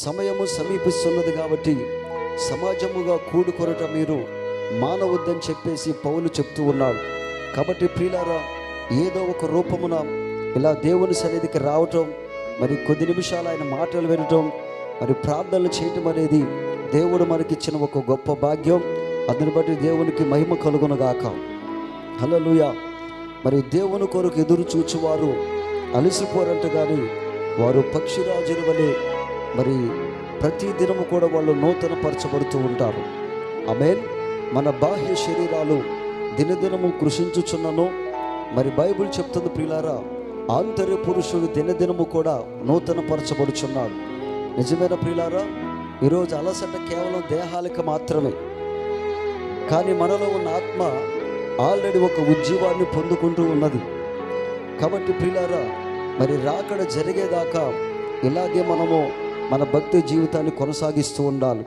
సమయము సమీపిస్తున్నది కాబట్టి సమాజముగా కూడుకొనుట మీరు మానవద్దని చెప్పేసి పౌలు చెప్తూ ఉన్నాడు. కాబట్టి ప్రియులారా, ఏదో ఒక రూపమున ఇలా దేవుని సన్నిధికి రావటం, మరి కొద్ది నిమిషాలు ఆయన మాటలు వినటం, మరి ప్రార్థనలు చేయటం అనేది దేవుడు మనకిచ్చిన ఒక గొప్ప భాగ్యం. అందుని బట్టి దేవునికి మహిమ కలుగునుగాక. హల్లెలూయా. మరి దేవుని కొరకు ఎదురు చూచువారు అలసిపోరంట, కానీ వారు పక్షిరాజుల వలె మరి ప్రతి దినము కూడా వాళ్ళు నూతన పరచబడుతూ ఉంటారు. ఆమేన్. మన బాహ్య శరీరాలు దినదినము కృషించుచున్నను, మరి బైబిల్ చెప్తుంది ప్రియులారా, ఆంతర్య పురుషుడు దినదినము కూడా నూతన పరచబడుచున్నాడు. నిజమైన ప్రియులారా, ఈరోజు అలసట కేవలం దేహాలకు మాత్రమే, కానీ మనలో ఉన్న ఆత్మ ఆల్రెడీ ఒక ఉజ్జీవాన్ని పొందుకుంటూ ఉన్నది. కాబట్టి ప్రియులారా, మరి రాకడ జరిగేదాకా ఇలాగే మనము మన భక్తి జీవితాన్ని కొనసాగిస్తూ ఉండాలి.